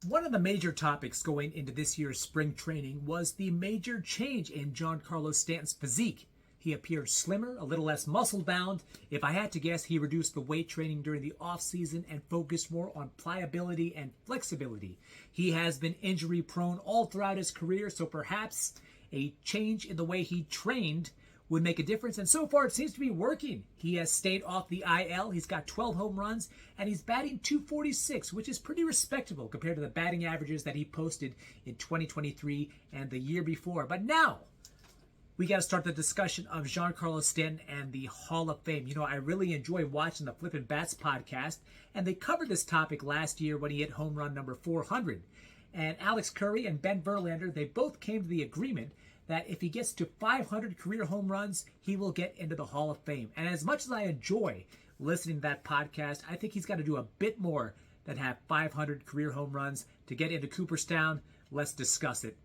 One of the major topics going into this year's spring training was the major change in Giancarlo Stanton's physique. He appeared slimmer, a little less muscle-bound. If I had to guess, he reduced the weight training during the off-season and focused more on pliability and flexibility. He has been injury-prone all throughout his career, so perhaps a change in the way he trained would make a difference, and so far it seems to be working. He has stayed off the IL, he's got 12 home runs, and he's batting .246, which is pretty respectable compared to the batting averages that he posted in 2023 and the year before. But now, we got to start the discussion of Giancarlo Stanton and the Hall of Fame. You know, I really enjoy watching the Flippin' Bats podcast, and they covered this topic last year when he hit home run number 400. And Alex Curry and Ben Verlander, they both came to the agreement that if he gets to 500 career home runs, he will get into the Hall of Fame. And as much as I enjoy listening to that podcast, I think he's got to do a bit more than have 500 career home runs to get into Cooperstown. Let's discuss it.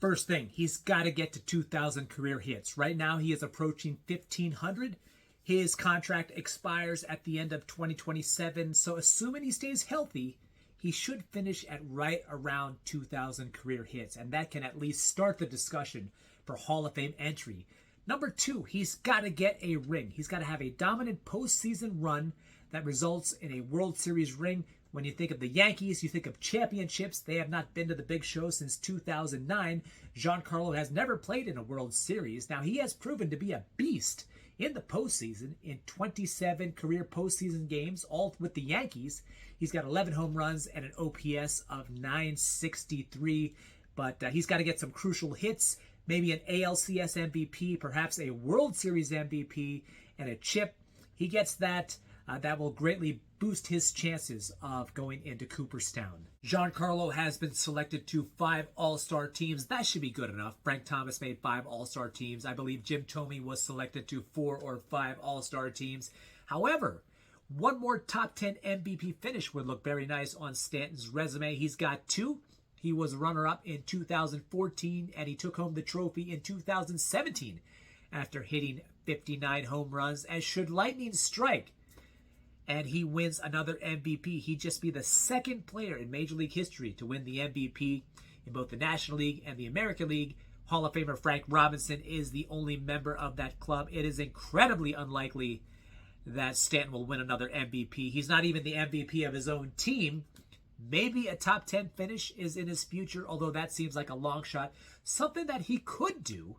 First thing, he's got to get to 2,000 career hits. Right now, he is approaching 1,500. His contract expires at the end of 2027, so assuming he stays healthy, he should finish at right around 2,000 career hits, and that can at least start the discussion for Hall of Fame entry. Number two, he's got to get a ring. He's got to have a dominant postseason run that results in a World Series ring. When you think of the Yankees, you think of championships. They have not been to the big show since 2009. Giancarlo has never played in a World Series. Now, he has proven to be a beast in the postseason in 27 career postseason games, all with the Yankees. He's got 11 home runs and an OPS of 963, but he's got to get some crucial hits, maybe an ALCS MVP, perhaps a World Series MVP, and a chip. He gets that. That will greatly boost his chances of going into Cooperstown. Giancarlo has been selected to 5 All-Star teams. That should be good enough. Frank Thomas made 5 All-Star teams. I believe Jim Thome was selected to 4 or 5 All-Star teams. However, one more top 10 MVP finish would look very nice on Stanton's resume. He's got 2. He was runner-up in 2014, and he took home the trophy in 2017 after hitting 59 home runs. And should lightning strike and he wins another MVP, he'd just be the second player in Major League history to win the MVP in both the National League and the American League. Hall of Famer Frank Robinson is the only member of that club. It is incredibly unlikely that Stanton will win another MVP. He's not even the MVP of his own team. Maybe a top 10 finish is in his future, although that seems like a long shot. Something that he could do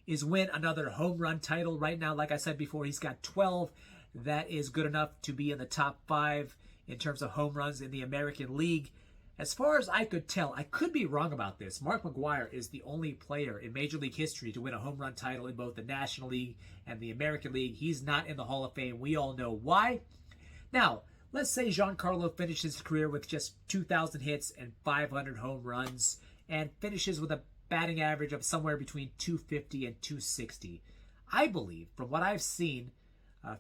is win another home run title. Right now, like I said before, he's got 12. That is good enough to be in the top 5 in terms of home runs in the American League. As far as I could tell, I could be wrong about this. Mark McGwire is the only player in Major League history to win a home run title in both the National League and the American League. He's not in the Hall of Fame. We all know why. Now, let's say Giancarlo finishes his career with just 2,000 hits and 500 home runs and finishes with a batting average of somewhere between 250 and 260. I believe, from what I've seen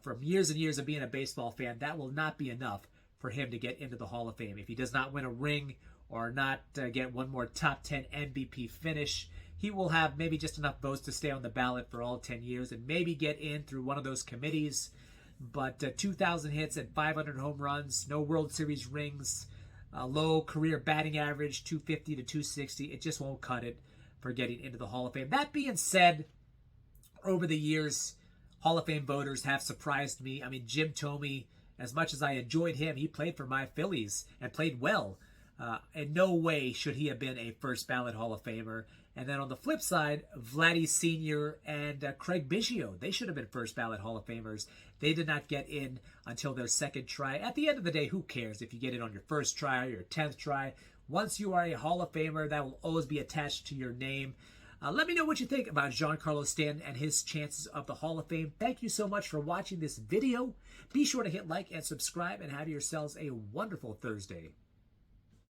from years and years of being a baseball fan, that will not be enough for him to get into the Hall of Fame. If he does not win a ring or not get one more top 10 MVP finish, he will have maybe just enough votes to stay on the ballot for all 10 years and maybe get in through one of those committees. But 2,000 hits and 500 home runs, no World Series rings, low career batting average, 250 to 260, it just won't cut it for getting into the Hall of Fame. That being said, over the years, Hall of Fame voters have surprised me. I mean, Jim Thome, as much as I enjoyed him, he played for my Phillies and played well. In no way should he have been a first ballot Hall of Famer. And then on the flip side, Vladdy Sr. and Craig Biggio, they should have been first ballot Hall of Famers. They did not get in until their second try. At the end of the day, who cares if you get in on your first try or your 10th try? Once you are a Hall of Famer, that will always be attached to your name. Let me know what you think about Giancarlo Stanton and his chances of the Hall of Fame. Thank you so much for watching this video. Be sure to hit like and subscribe and have yourselves a wonderful Thursday.